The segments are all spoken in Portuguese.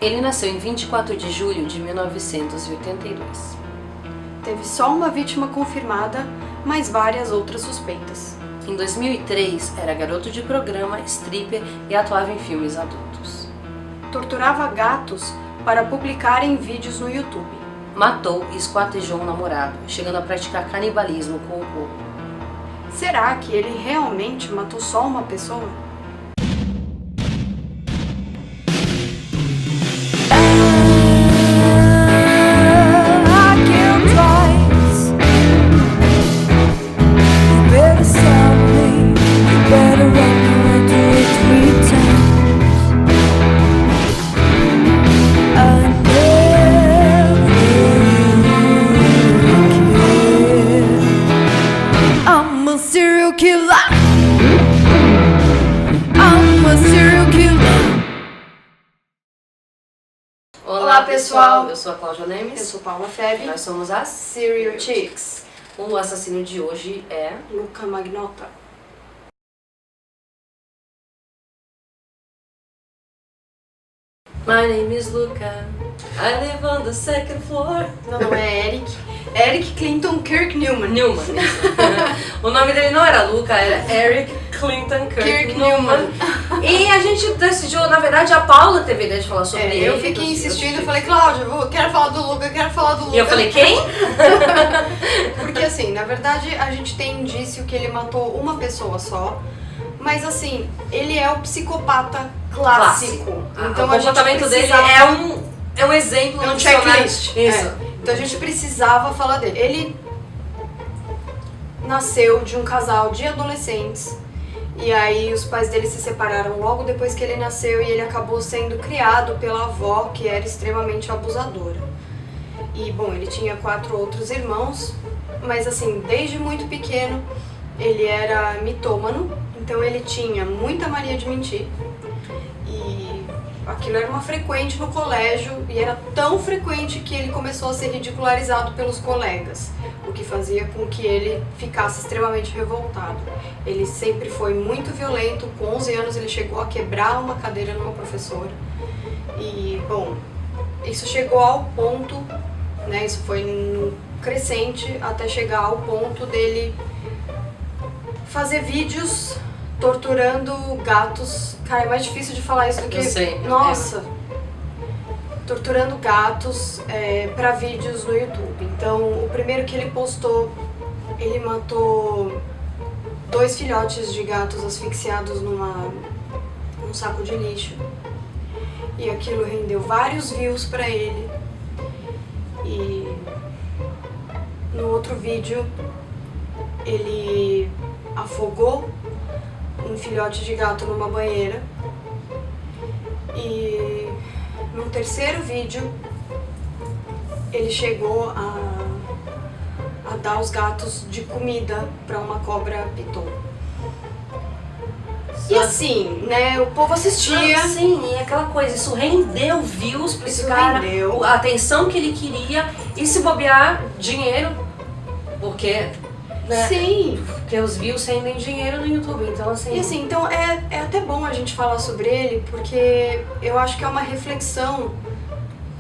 Ele nasceu em 24 de julho de 1982. Teve só uma vítima confirmada, mas várias outras suspeitas. Em 2003, era garoto de programa, stripper e atuava em filmes adultos. Torturava gatos para publicar em vídeos no YouTube. Matou e esquartejou um namorado, chegando a praticar canibalismo com o corpo. Será que ele realmente matou só uma pessoa? Olá pessoal, eu sou a Cláudia Lemes. Eu sou Paula Feb. Nós somos as Serial Chicks. O assassino de hoje é Luca Magnotta. My name is Luca. I live on the second floor. Não é Eric. Eric Clinton Kirk Newman. O nome dele não era Luca, era Eric Clinton Kirk Newman. E a gente decidiu, na verdade, a Paula teve a ideia de falar sobre ele. Eu fiquei insistindo, eu falei, Cláudia, quero falar do Luca, quero falar do Luca. E eu falei, quem? Porque assim, na verdade, a gente tem indício que ele matou uma pessoa só. Mas assim, ele é o psicopata clássico. Então, o comportamento dele é um exemplo, é um checklist. Isso. Então a gente precisava falar dele. Ele nasceu de um casal de adolescentes. E aí os pais dele se separaram logo depois que ele nasceu e ele acabou sendo criado pela avó, que era extremamente abusadora. E bom, ele tinha 4 outros irmãos, mas assim, desde muito pequeno ele era mitômano, então ele tinha muita mania de mentir. E aquilo era uma frequente no colégio e era tão frequente que ele começou a ser ridicularizado pelos colegas, o que fazia com que ele ficasse extremamente revoltado. Ele sempre foi muito violento, com 11 anos ele chegou a quebrar uma cadeira numa professora. E, bom, isso chegou ao ponto, né, isso foi no crescente até chegar ao ponto dele fazer vídeos torturando gatos. Cara, é mais difícil de falar isso do que... Eu sei. Nossa! Torturando gatos pra vídeos no YouTube. Então, o primeiro que ele postou, ele matou 2 filhotes de gatos asfixiados num saco de lixo. E aquilo rendeu vários views pra ele. E no outro vídeo, ele afogou um filhote de gato numa banheira. E no terceiro vídeo ele chegou a dar os gatos de comida para uma cobra piton. E assim, né, o povo assistia. Sim, e aquela coisa, isso rendeu views pra esse cara, rendeu a atenção que ele queria e se bobear, dinheiro, porque... Né? Sim. Porque os views rendem dinheiro no YouTube, então assim... E assim, então é até bom a gente falar sobre ele, porque eu acho que é uma reflexão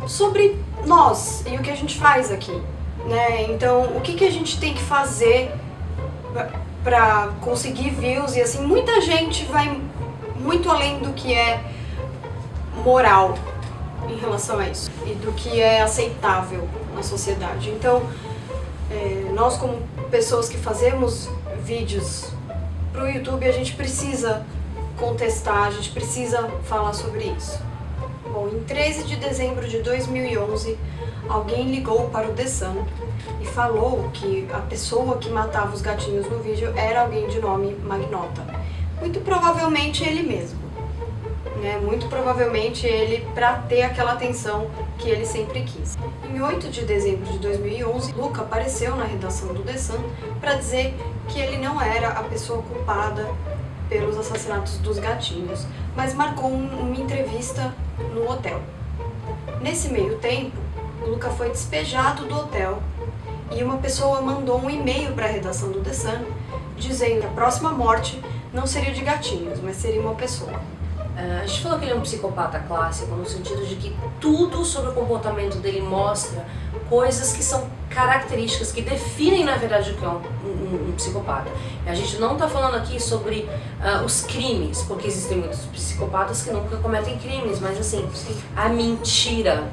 sobre nós e o que a gente faz aqui, né? Então, o que a gente tem que fazer pra conseguir views e assim, muita gente vai muito além do que é moral em relação a isso e do que é aceitável na sociedade. Então, nós como pessoas que fazemos vídeos pro YouTube, a gente precisa contestar, a gente precisa falar sobre isso. Bom, em 13 de dezembro de 2011, alguém ligou para o The Sun e falou que a pessoa que matava os gatinhos no vídeo era alguém de nome Magnotta. Muito provavelmente ele mesmo, né? Muito provavelmente ele para ter aquela atenção que ele sempre quis. Em 8 de dezembro de 2011, Luca apareceu na redação do The Sun para dizer que ele não era a pessoa culpada pelos assassinatos dos gatinhos, mas marcou uma entrevista no hotel. Nesse meio tempo, Luca foi despejado do hotel e uma pessoa mandou um e-mail para a redação do The Sun dizendo que a próxima morte não seria de gatinhos, mas seria uma pessoa. A gente falou que ele é um psicopata clássico, no sentido de que tudo sobre o comportamento dele mostra coisas que são características que definem, na verdade, o que é um psicopata. A gente não está falando aqui sobre os crimes, porque existem muitos psicopatas que nunca cometem crimes, mas assim, a mentira,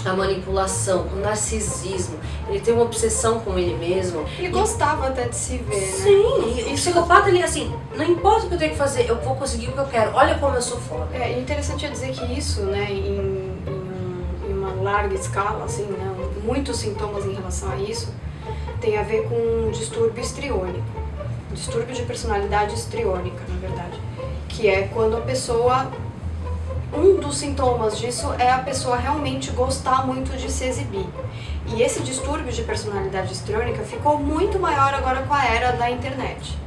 a manipulação, o narcisismo, ele tem uma obsessão com ele mesmo. Ele gostava até de se ver, né? Sim, e o psicopata, ele assim, não importa o que eu tenho que fazer, eu vou conseguir o que eu quero, olha como eu sou foda. É interessante dizer que isso, né, em uma larga escala, assim, né, muitos sintomas em relação a isso, tem a ver com um distúrbio histriônico, distúrbio de personalidade histriônica, na verdade, que é quando a pessoa... Um dos sintomas disso é a pessoa realmente gostar muito de se exibir. E esse distúrbio de personalidade histriônica ficou muito maior agora com a era da internet.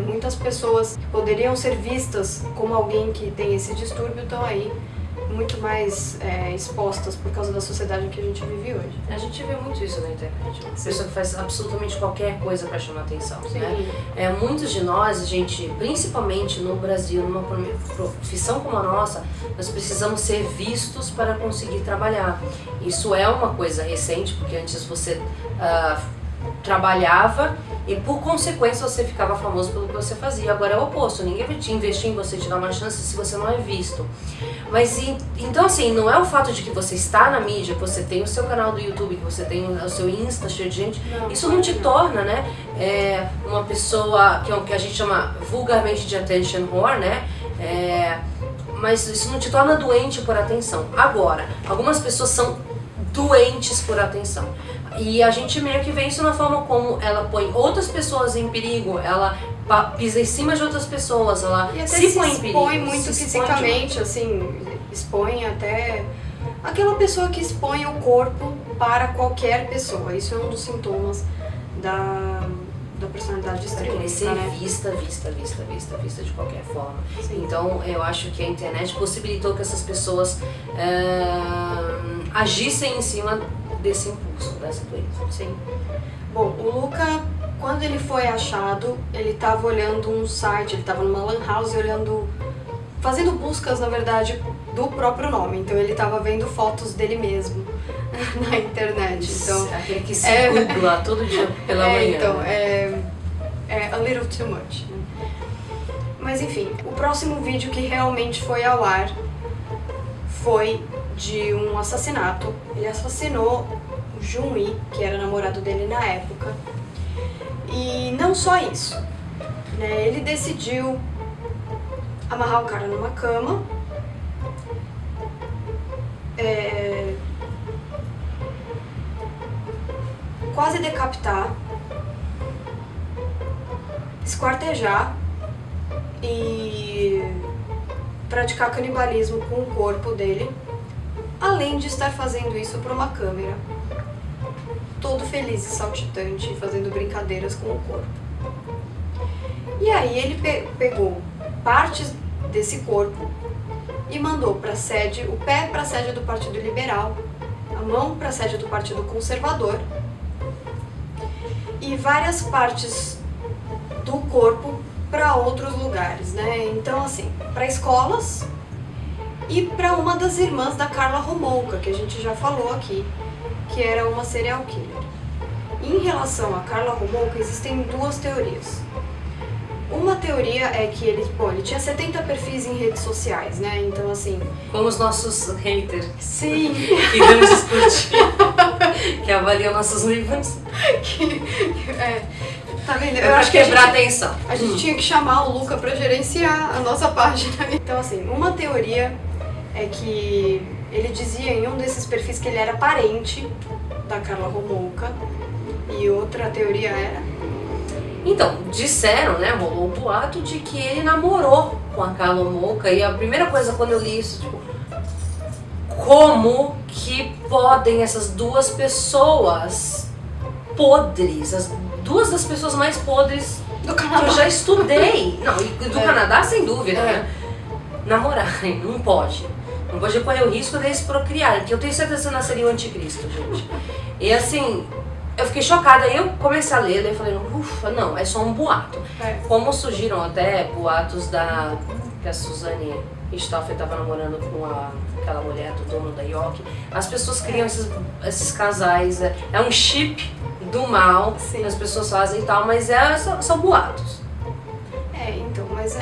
Muitas pessoas que poderiam ser vistas como alguém que tem esse distúrbio estão aí muito mais expostas por causa da sociedade que a gente vive hoje. A gente vê muito isso na internet. Uma pessoa que faz absolutamente qualquer coisa para chamar atenção. Né? Muitos de nós, gente, principalmente no Brasil, numa profissão como a nossa, nós precisamos ser vistos para conseguir trabalhar. Isso é uma coisa recente, porque antes você trabalhava e por consequência você ficava famoso pelo que você fazia. Agora é o oposto, ninguém vai te investir em você, te dar uma chance se você não é visto. Mas então assim, não é o fato de que você está na mídia, que você tem o seu canal do YouTube, que você tem o seu Insta cheio de gente, isso não te torna, né, uma pessoa que a gente chama vulgarmente de attention whore, né, mas isso não te torna doente por atenção. Agora, algumas pessoas são doentes por atenção. E a gente meio que vê isso na forma como ela põe outras pessoas em perigo, ela pisa em cima de outras pessoas, ela se põe em perigo. Expõe muito fisicamente, assim, expõe até aquela pessoa que expõe o corpo para qualquer pessoa. Isso é um dos sintomas da personalidade histriônica, ser né? vista de qualquer forma. Sim. Então eu acho que a internet possibilitou que essas pessoas agissem em cima desse impulso, dessa doença. Sim. Bom, o Luca, quando ele foi achado, ele estava olhando um site, ele estava numa lan house fazendo buscas, na verdade, do próprio nome. Então ele estava vendo fotos dele mesmo na internet. Então, aquele que se googla todo dia pela manhã. Então, é a little too much. Mas enfim, o próximo vídeo que realmente foi ao ar foi de um assassinato. Ele assassinou o Jun-Yi, que era namorado dele na época. E não só isso, né? Ele decidiu amarrar o cara numa cama, quase decapitar, esquartejar e praticar canibalismo com o corpo dele, além de estar fazendo isso para uma câmera, todo feliz e saltitante, fazendo brincadeiras com o corpo. E aí ele pegou partes desse corpo e mandou para a sede, o pé para a sede do Partido Liberal, a mão para a sede do Partido Conservador e várias partes do corpo para outros lugares, né? Então, assim, para escolas e para uma das irmãs da Karla Homolka, que a gente já falou aqui, que era uma serial killer. Em relação a Karla Homolka, existem duas teorias. Uma teoria é que ele tinha 70 perfis em redes sociais, né? Então, assim... Como os nossos haters. Sim. Que vamos discutir. Que avaliam nossos livros. Tá vendo? Eu acho que quebrar a atenção. A gente tinha que chamar o Luca pra gerenciar a nossa página. Então, assim, uma teoria é que ele dizia em um desses perfis que ele era parente da Karla Homolka. E outra teoria era... Então, disseram, né, rolou um boato de que ele namorou com a Karla Homolka. E a primeira coisa quando eu li isso, tipo, como que podem essas duas pessoas podres, as duas das pessoas mais podres do Canadá que eu já estudei, não, e do Canadá sem dúvida, né, namorarem, não pode. Não pode correr o risco deles procriarem, porque eu tenho certeza que nasceria o anticristo, gente. E assim... Eu fiquei chocada, aí eu comecei a ler, e falei, ufa, não, é só um boato. Como surgiram até boatos que a Suzane Richthofen estava namorando com aquela mulher do dono da York. As pessoas criam esses casais, é um chip do mal que as pessoas fazem e tal, mas são boatos. Então, mas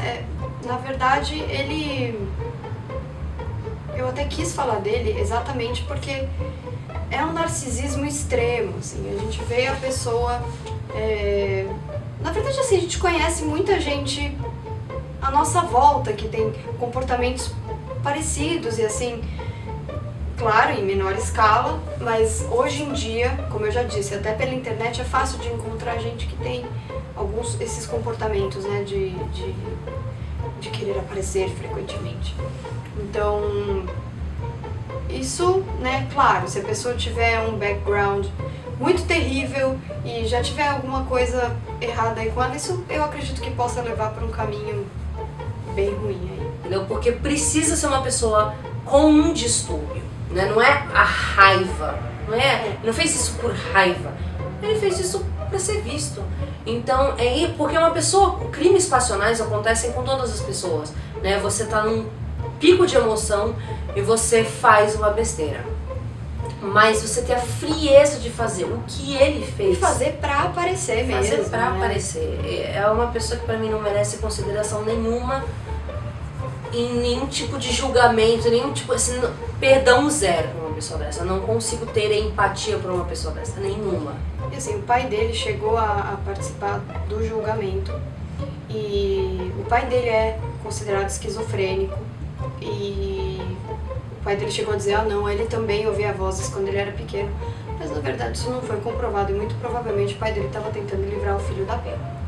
na verdade eu até quis falar dele exatamente porque é um narcisismo extremo, assim, a gente vê a pessoa, na verdade assim, a gente conhece muita gente à nossa volta que tem comportamentos parecidos e assim, claro, em menor escala, mas hoje em dia, como eu já disse, até pela internet é fácil de encontrar gente que tem esses comportamentos, né, de querer aparecer frequentemente. Então, isso, né, claro, se a pessoa tiver um background muito terrível e já tiver alguma coisa errada aí com ela, isso eu acredito que possa levar para um caminho bem ruim aí. Entendeu? Porque precisa ser uma pessoa com um distúrbio, né? Não é a raiva, não fez isso por raiva, ele fez isso para ser visto. Então, porque uma pessoa, crimes passionais acontecem com todas as pessoas, né? Você tá num pico de emoção e você faz uma besteira. Mas você tem a frieza de fazer o que ele fez. E fazer pra aparecer mesmo. Fazer pra aparecer. É uma pessoa que pra mim não merece consideração nenhuma em nenhum tipo de julgamento, nenhum tipo, assim, perdão zero pra uma pessoa dessa. Eu não consigo ter empatia por uma pessoa dessa, nenhuma. E assim, o pai dele chegou a participar do julgamento e o pai dele é considerado esquizofrênico e o pai dele chegou a dizer, não, ele também ouvia vozes quando ele era pequeno, mas na verdade isso não foi comprovado e muito provavelmente o pai dele estava tentando livrar o filho da pena.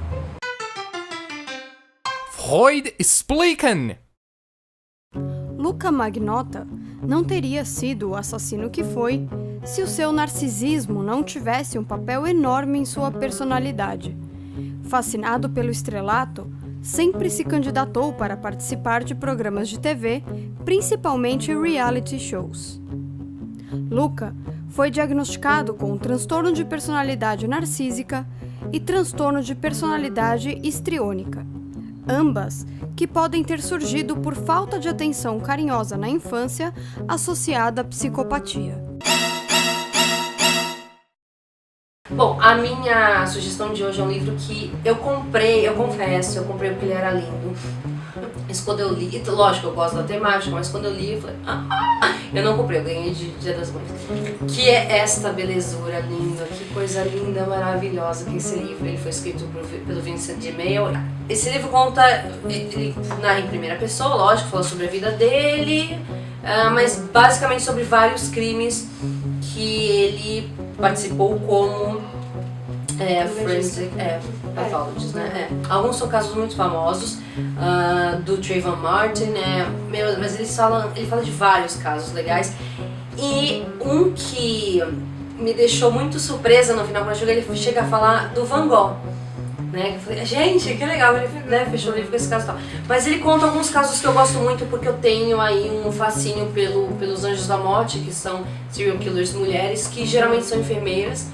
Freud explican! Luca Magnotta não teria sido o assassino que foi se o seu narcisismo não tivesse um papel enorme em sua personalidade. Fascinado pelo estrelato, sempre se candidatou para participar de programas de TV, principalmente reality shows. Luca foi diagnosticado com transtorno de personalidade narcísica e transtorno de personalidade histriônica, ambas que podem ter surgido por falta de atenção carinhosa na infância associada à psicopatia. Bom, a minha sugestão de hoje é um livro que eu comprei, eu confesso, eu comprei porque ele era lindo. Mas quando eu li, lógico, eu gosto da temática, mas quando eu li, eu falei, eu não comprei, eu ganhei de Dia das Mães. Que é esta belezura linda, que coisa linda, maravilhosa que esse livro. Ele foi escrito pelo Vincent de Mayo. Esse livro conta, ele narra em primeira pessoa, lógico, fala sobre a vida dele, mas basicamente sobre vários crimes que ele participou como forensic pathologist, né? Alguns são casos muito famosos, do Trayvon Martin, mas ele fala de vários casos legais. E um que me deixou muito surpresa no final, quando ele chega a falar do Van Gogh. Né? Eu falei, gente, que legal, ele fechou o livro com esse caso e tal. Mas ele conta alguns casos que eu gosto muito porque eu tenho aí um fascínio pelos anjos da morte, que são serial killers mulheres, que geralmente são enfermeiras,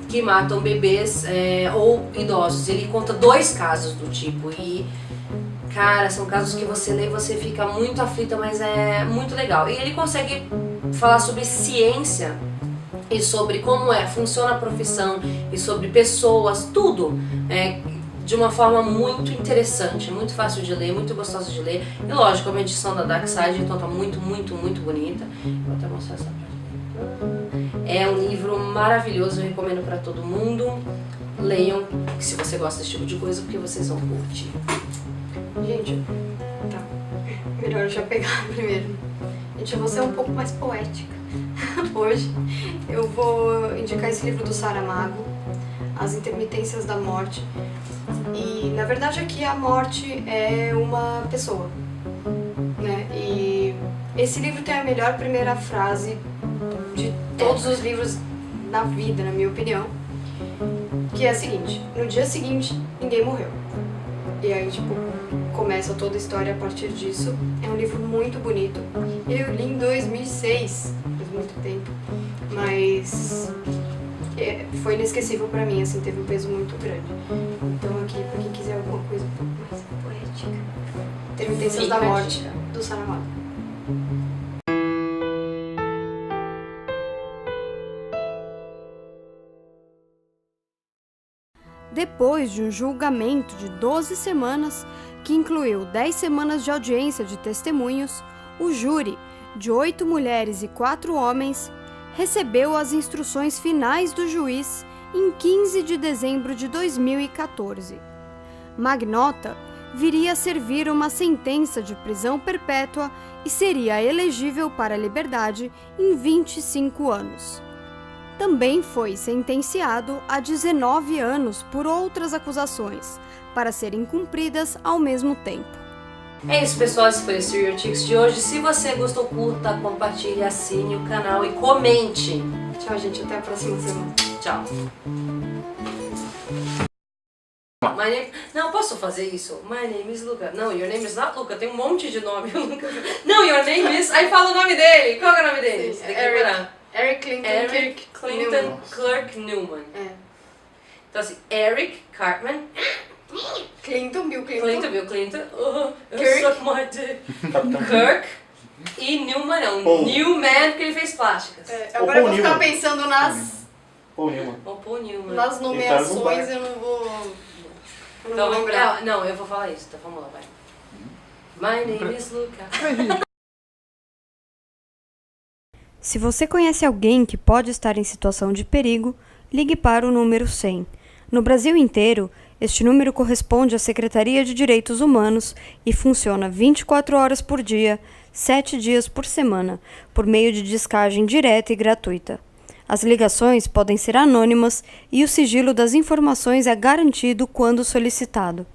que matam bebês ou idosos. Ele conta 2 casos do tipo e, cara, são casos que você lê e você fica muito aflita, mas é muito legal. E ele consegue falar sobre ciência e sobre como funciona a profissão e sobre pessoas, tudo de uma forma muito interessante, muito fácil de ler, muito gostoso de ler. E lógico, uma edição da Dark Side, então tá muito, muito, muito bonita. Vou até mostrar essa parte. É um livro maravilhoso, eu recomendo pra todo mundo. Leiam, se você gosta desse tipo de coisa, porque vocês vão curtir. Gente, tá. Melhor eu já pegar primeiro. Gente, eu vou ser um pouco mais poética. Hoje eu vou indicar esse livro do Saramago, As Intermitências da Morte. E na verdade aqui a morte é uma pessoa, né? E esse livro tem a melhor primeira frase de todos os livros na vida, na minha opinião, que é a seguinte: no dia seguinte ninguém morreu. E aí, tipo, começa toda a história a partir disso. É um livro muito bonito. Eu li em 2006, faz muito tempo, mas foi inesquecível pra mim, assim, teve um peso muito grande. Então aqui, pra quem quiser alguma coisa um pouco mais poética, Intermitências da Morte. do Saramago. Depois de um julgamento de 12 semanas, que incluiu 10 semanas de audiência de testemunhos, o júri, de 8 mulheres e 4 homens, recebeu as instruções finais do juiz em 15 de dezembro de 2014. Magnota viria a servir uma sentença de prisão perpétua e seria elegível para a liberdade em 25 anos. Também foi sentenciado a 19 anos por outras acusações, para serem cumpridas ao mesmo tempo. É isso, pessoal, esse foi o Stereotics de hoje. Se você gostou, curta, compartilhe, assine o canal e comente. Tchau, gente, até a próxima semana. Tchau. Não, posso fazer isso? My name is Luca. Não, your name is not Luca. Tem um monte de nome. Não, your name is... Aí fala o nome dele. Qual é o nome dele? Você tem que decorar. Eric Clinton Eric Clinton Newman. Clark Newman. É. Então assim, Eric Cartman, Bill Bill Clinton, Kirk. suck my dick. Kirk e Newman, não, Paul. Newman, porque ele fez plásticas. Agora eu vou Paul ficar Newman. pensando Paul Newman. Ou Paul Newman. nas nomeações, Então, eu não vou Então, lembrar. não, eu vou falar isso, então vamos lá, vai. My name is Luca. Se você conhece alguém que pode estar em situação de perigo, ligue para o número 100. No Brasil inteiro, este número corresponde à Secretaria de Direitos Humanos e funciona 24 horas por dia, 7 dias por semana, por meio de descagem direta e gratuita. As ligações podem ser anônimas e o sigilo das informações é garantido quando solicitado.